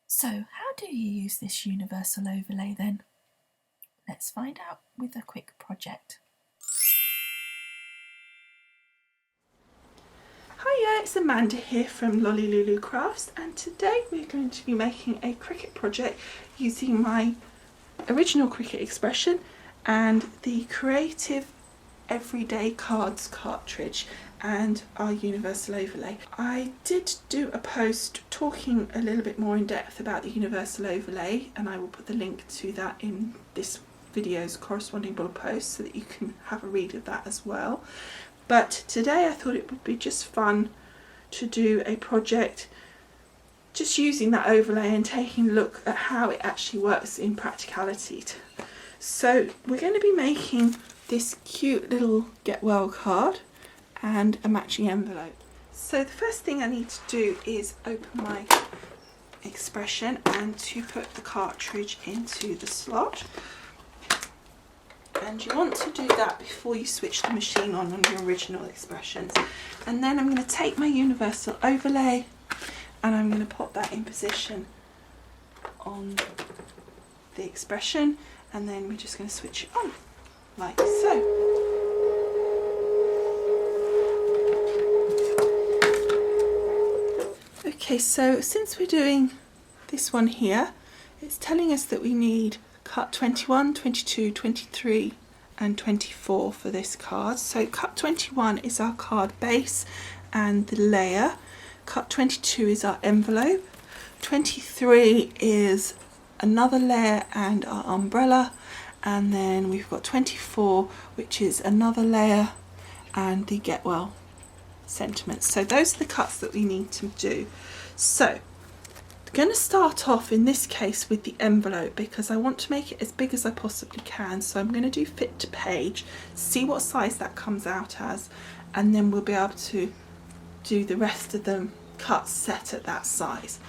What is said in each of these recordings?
So how do you use this universal overlay then? Let's find out with a quick project. Hiya, it's Amanda here from Lolli Lulu Crafts, and today we're going to be making a Cricut project using my original Cricut expression and the Creative Everyday Cards cartridge and our universal overlay. I did do a post talking a little bit more in depth about the universal overlay, and I will put the link to that in this video's corresponding blog post so that you can have a read of that as well. But today I thought it would be just fun to do a project just using that overlay and taking a look at how it actually works in practicality. So we're going to be making this cute little get well card and a matching envelope. So the first thing I need to do is open my expression and to put the cartridge into the slot. And you want to do that before you switch the machine on your original expressions. And then I'm going to take my universal overlay and I'm going to pop that in position on the expression, and then we're just going to switch it on like so. Okay, so since we're doing this one here, it's telling us that we need cut 21, 22, 23 and 24 for this card. So cut 21 is our card base and the layer. Cut 22 is our envelope. 23 is another layer and our umbrella. And then we've got 24, which is another layer and the get well sentiments. So those are the cuts that we need to do. So I'm going to start off in this case with the envelope because I want to make it as big as I possibly can. So I'm going to do fit to page, see what size that comes out as, and then we'll be able to do the rest of the cuts set at that size.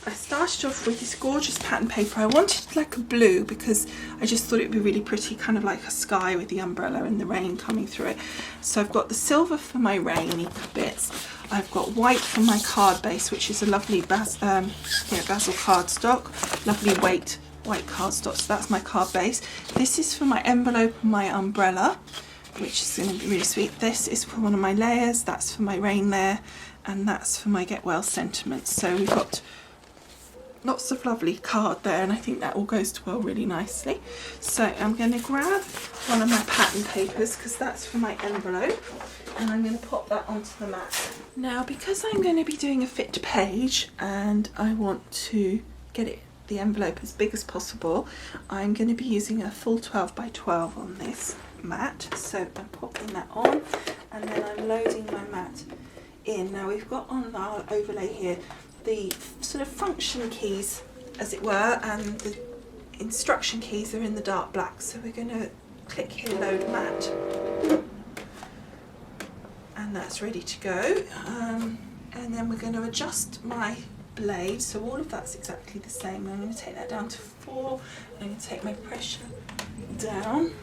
I started off with this gorgeous pattern paper. I wanted like a blue because I just thought it would be really pretty, kind of like a sky with the umbrella and the rain coming through it. So I've got the silver for my rainy bits. I've got white for my card base, which is a lovely basil cardstock, lovely white cardstock. So that's my card base. This is for my envelope and my umbrella, which is going to be really sweet. This is for one of my layers. That's for my rain layer, and that's for my get well sentiments. So we've got lots of lovely card there, and I think that all goes to well really nicely. So I'm going to grab one of my pattern papers because that's for my envelope, and I'm going to pop that onto the mat. Now, because I'm going to be doing a fit to page and I want to get the envelope as big as possible, I'm going to be using a full 12 by 12 on this mat. So I'm popping that on and then I'm loading my mat in. Now we've got on our overlay here the sort of function keys, as it were, and the instruction keys are in the dark black. So we're going to click here, load mat, and that's ready to go. And then we're going to adjust my blade, so all of that's exactly the same. I'm going to take that down to 4, and I'm going to take my pressure down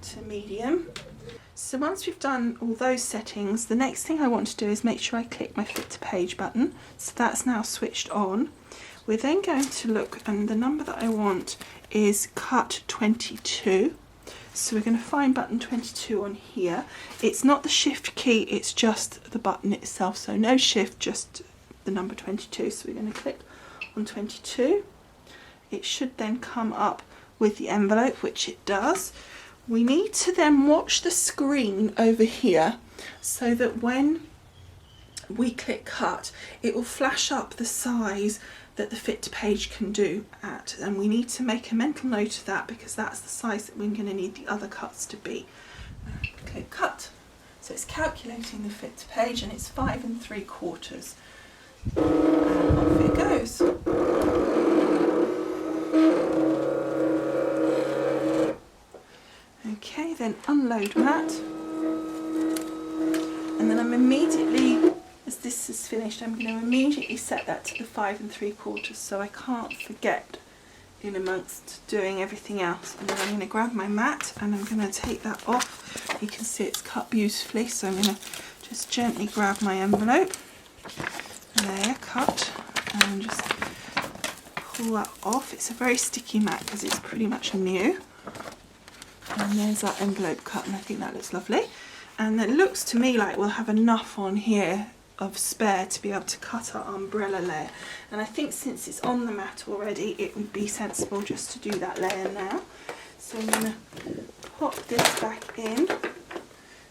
to medium. So once we've done all those settings, the next thing I want to do is make sure I click my fit to page button. So that's now switched on. We're then going to look, and the number that I want is cut 22. So we're going to find button 22 on here. It's not the shift key, it's just the button itself. So no shift, just the number 22. So we're going to click on 22. It should then come up with the envelope, which it does. We need to then watch the screen over here so that when we click cut, it will flash up the size that the fit to page can do at, and we need to make a mental note of that because that's the size that we're going to need the other cuts to be. Click cut. So it's calculating the fit to page and it's 5 3/4. And off it goes. Okay, then unload mat, and then I'm immediately, as this is finished, I'm going to immediately set that to the 5 3/4 so I can't forget in amongst doing everything else. And then I'm going to grab my mat and I'm going to take that off. You can see it's cut beautifully, so I'm going to just gently grab my envelope, there, cut, and just pull that off. It's a very sticky mat because it's pretty much new. And there's our envelope cut, and I think that looks lovely. And it looks to me like we'll have enough on here of spare to be able to cut our umbrella layer. And I think since it's on the mat already, it would be sensible just to do that layer now. So I'm going to pop this back in.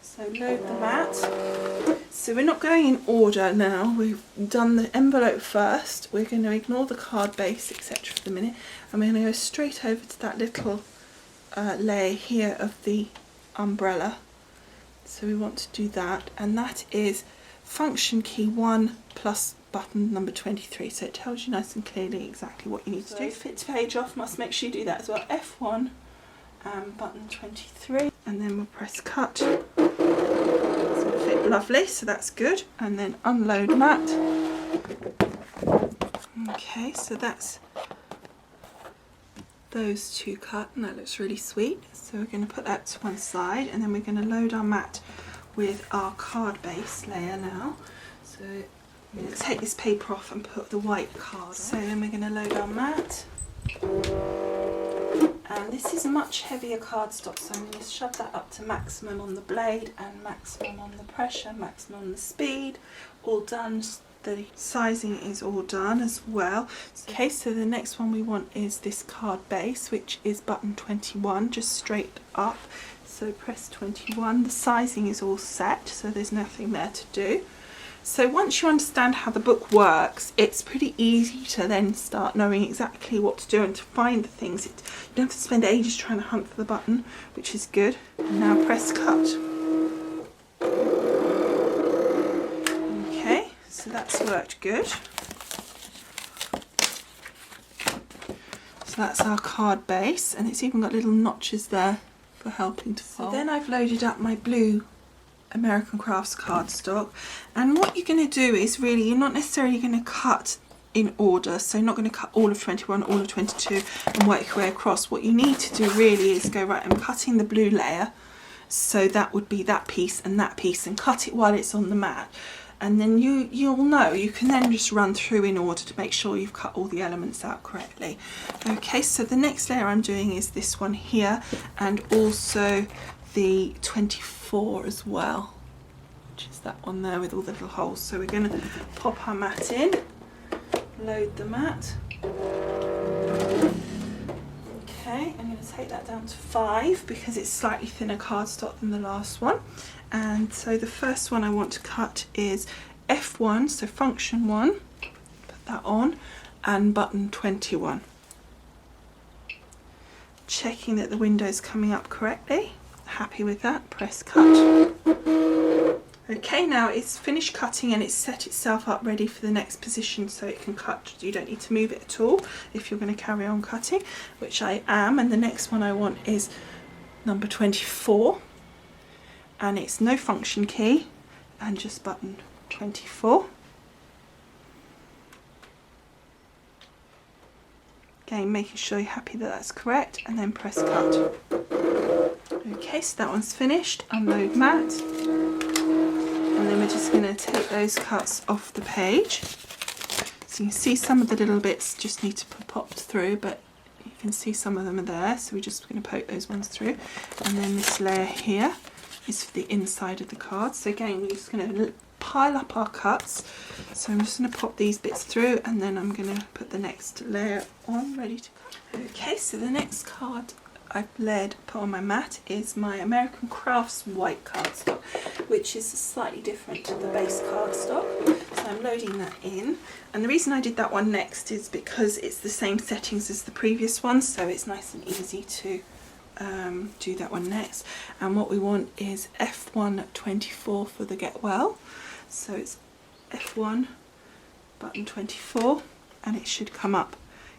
So load the mat. So we're not going in order now. We've done the envelope first. We're going to ignore the card base, etc. for the minute. And we're going to go straight over to that little layer here of the umbrella. So we want to do that, and that is function key 1 plus button number 23. So it tells you nice and clearly exactly what you need to do. Fit to page off, must make sure you do that as well. F1 and button 23, and then we'll press cut. So it'll fit lovely, so that's good. And then unload mat. Okay, so that's those two cut, and that looks really sweet. So we're going to put that to one side, and then we're going to load our mat with our card base layer now. So I'm going to take this paper off and put the white card on. So then we're going to load our mat, and this is much heavier cardstock, so I'm going to shove that up to maximum on the blade and maximum on the pressure, maximum on the speed, all done. The sizing is all done as well. Okay, so the next one we want is this card base, which is button 21, just straight up. So press 21. The sizing is all set, so there's nothing there to do. So once you understand how the book works, it's pretty easy to then start knowing exactly what to do and to find the things. You don't have to spend ages trying to hunt for the button, which is good. And now press cut. So that's worked good. So that's our card base, and it's even got little notches there for helping to fold. So then I've loaded up my blue American Crafts cardstock, and what you're going to do is really, you're not necessarily going to cut in order, so you're not going to cut all of 21, all of 22 and work your way across. What you need to do really is go, right, I'm cutting the blue layer, so that would be that piece, and cut it while it's on the mat. And then you'll know, you can then just run through in order to make sure you've cut all the elements out correctly. Okay, so the next layer I'm doing is this one here, and also the 24 as well, which is that one there with all the little holes. So we're going to pop our mat in, load the mat. Okay, I'm going to take that down to 5 because it's slightly thinner cardstock than the last one. And so the first one I want to cut is F1, so function 1, put that on, and button 21. Checking that the window's coming up correctly. Happy with that, press cut. Okay, now it's finished cutting and it's set itself up ready for the next position, so it can cut. You don't need to move it at all if you're going to carry on cutting, which I am. And the next one I want is number 24, and it's no function key and just button 24. Again, making sure you're happy that that's correct, and then press cut. Okay, so that one's finished. Unload mat. And then we're just going to take those cuts off the page. So you can see some of the little bits just need to be popped through, but you can see some of them are there. So we're just going to poke those ones through. And then this layer here is for the inside of the card. So again, we're just going to pile up our cuts. So I'm just going to pop these bits through, and then I'm going to put the next layer on, ready to cut. Okay, so the next card I've put on my mat is my American Crafts white cardstock, which is slightly different to the base cardstock. So I'm loading that in, and the reason I did that one next is because it's the same settings as the previous one, so it's nice and easy to do that one next. And what we want is F1 24 for the get well, so it's F1 button 24, and it should come up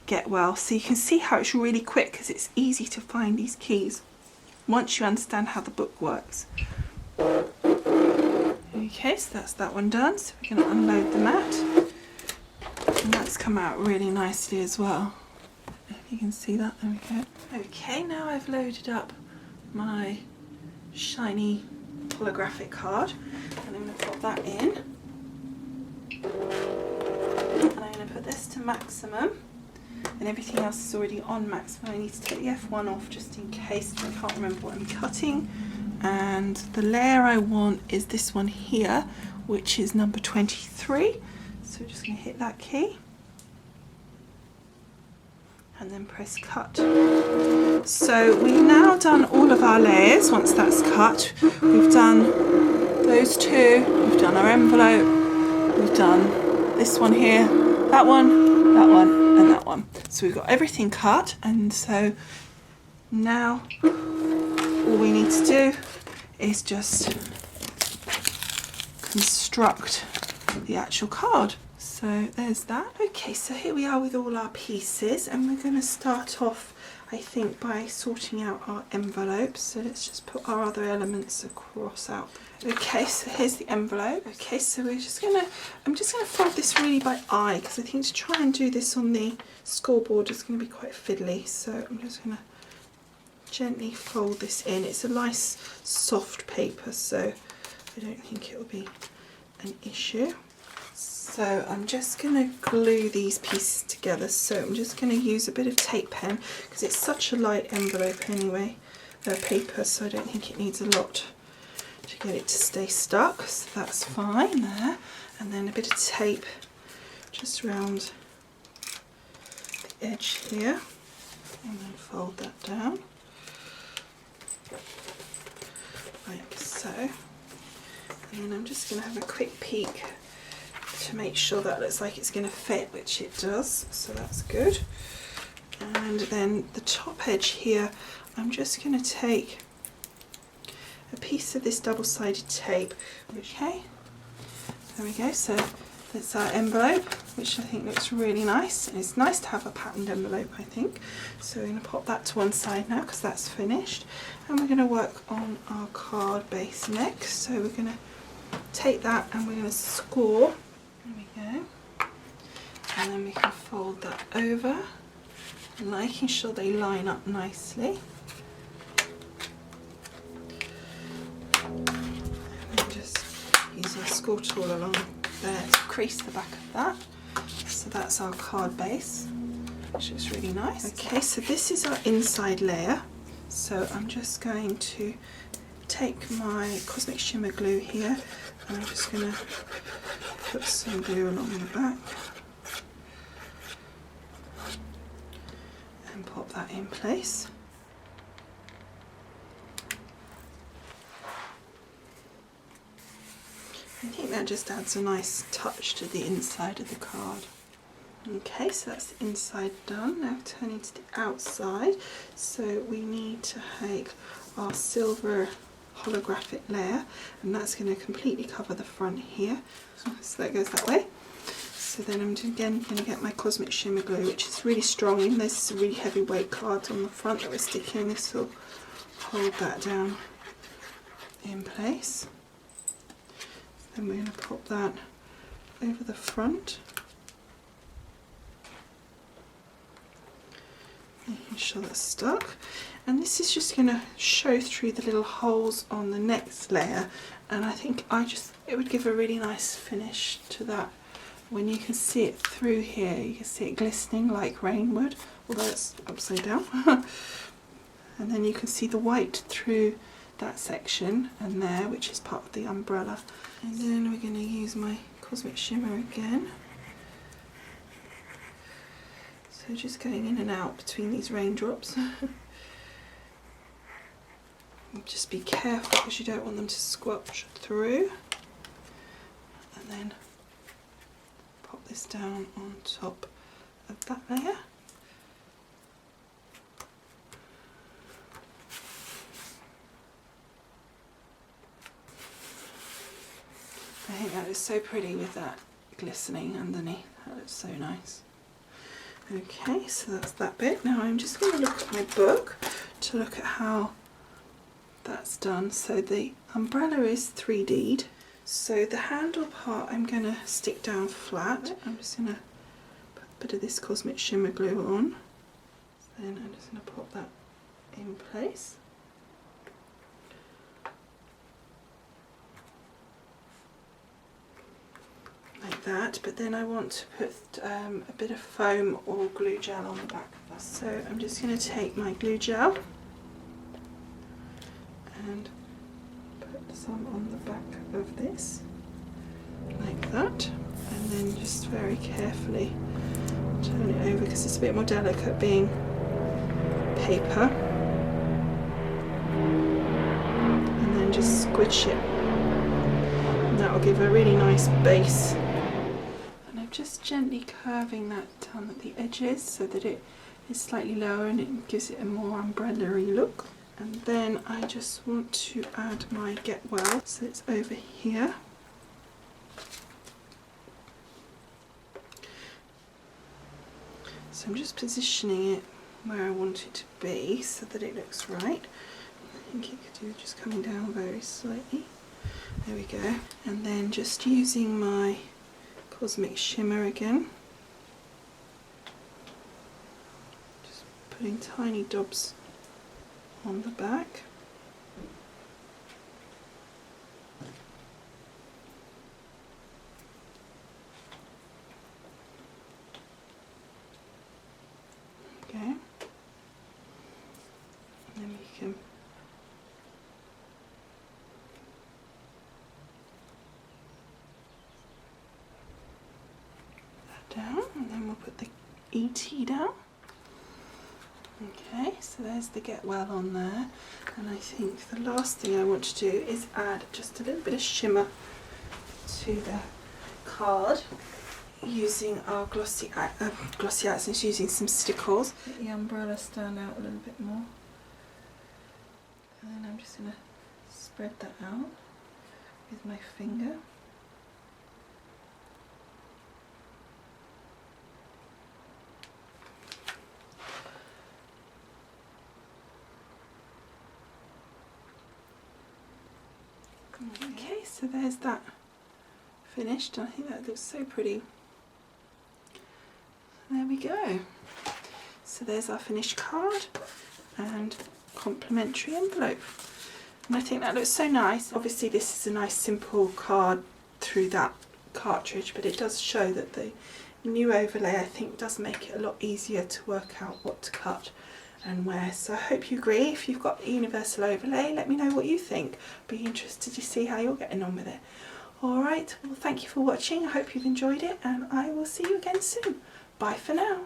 get well. So you can see how it's really quick because it's easy to find these keys once you understand how the book works. Okay, so that's that one done. So we're going to unload the mat, and that's come out really nicely as well. If you can see that, there we go. Okay, now I've loaded up my shiny holographic card, and I'm going to put that in, and I'm going to put this to maximum. and everything else is already on max, but I need to take the F1 off just in case I can't remember what I'm cutting. And the layer I want is this one here, which is number 23. So we're just going to hit that key and then press cut. So we've now done all of our layers. Once that's cut, we've done those two, we've done our envelope, we've done this one here, that one, and that one. So we've got everything cut, and so now all we need to do is just construct the actual card. So there's that. Okay, so here we are with all our pieces, and we're going to start off, I think, by sorting out our envelopes. So let's just put our other elements across out. Okay, so here's the envelope. Okay, so I'm just gonna fold this really by eye, because I think to try and do this on the scoreboard is going to be quite fiddly. So I'm just gonna gently fold this in. It's a nice soft paper, so I don't think it will be an issue. So I'm just going to glue these pieces together. So I'm just going to use a bit of tape pen, because it's such a light envelope anyway, paper, so I don't think it needs a lot to get it to stay stuck. So that's fine there. And then a bit of tape just around the edge here, and then fold that down like so. And then I'm just going to have a quick peek to make sure that looks like it's going to fit, which it does, so that's good. And then the top edge here, I'm just going to take a piece of this double-sided tape. Okay, there we go. So that's our envelope, which I think looks really nice, and it's nice to have a patterned envelope, I think. So we're going to pop that to one side now, because that's finished, and we're going to work on our card base next. So we're going to take that and we're going to score. There we go, and then we can fold that over, making sure they line up nicely. And then just use our score tool along there to crease the back of that. So that's our card base, which is really nice. Okay, so this is our inside layer. So I'm just going to take my Cosmic Shimmer glue here, and I'm just going to put some glue along the back and pop that in place. I think that just adds a nice touch to the inside of the card. Okay, so that's the inside done. Now turning to the outside, so we need to take our silver holographic layer, and that's going to completely cover the front here, so that goes that way. So then I'm again going to get my Cosmic Shimmer glue, which is really strong, and there's really heavyweight cards on the front that we're sticking. This will hold that down in place. Then we're going to pop that over the front, making sure that's stuck. And this is just going to show through the little holes on the next layer, and I think it would give a really nice finish to that. When you can see it through here, you can see it glistening like rain would, although it's upside down. And then you can see the white through that section and there, which is part of the umbrella. And then we're going to use my Cosmic Shimmer again. So just going in and out between these raindrops. Just be careful, because you don't want them to squelch through. And then pop this down on top of that layer. I think that is so pretty with that glistening underneath. That looks so nice. Okay, so that's that bit. Now I'm just going to look at my book to look at how that's done. So the umbrella is 3D'd. So the handle part I'm going to stick down flat. I'm just going to put a bit of this Cosmic Shimmer glue on. Then I'm just going to pop that in place. Like that, but then I want to put a bit of foam or glue gel on the back of that. So I'm just going to take my glue gel and put some on the back of this, like that, and then just very carefully turn it over because it's a bit more delicate being paper, and then just squish it, and that will give a really nice base. And I'm just gently curving that down at the edges so that it is slightly lower and it gives it a more umbrella-y look. And then I just want to add my Get Well, so it's over here. So I'm just positioning it where I want it to be so that it looks right. I think it could do just coming down very slightly. There we go. And then just using my Cosmic Shimmer again. Just putting tiny dobs on the back. Okay. And then we can that down, and then we'll put the ET down. Okay, so there's the Get Well on there, and I think the last thing I want to do is add just a little bit of shimmer to the card using our glossy accents, using some stickles. Let the umbrella stand out a little bit more, and then I'm just going to spread that out with my finger. Okay, so there's that finished. I think that looks so pretty. There we go. So there's our finished card and complimentary envelope. And I think that looks so nice. Obviously this is a nice simple card through that cartridge, but it does show that the new overlay, I think, does make it a lot easier to work out what to cut and where. So I hope you agree. If you've got the universal overlay, let me know what you think. Be interested to see how you're getting on with it. Alright, well, thank you for watching. I hope you've enjoyed it, and I will see you again soon. Bye for now.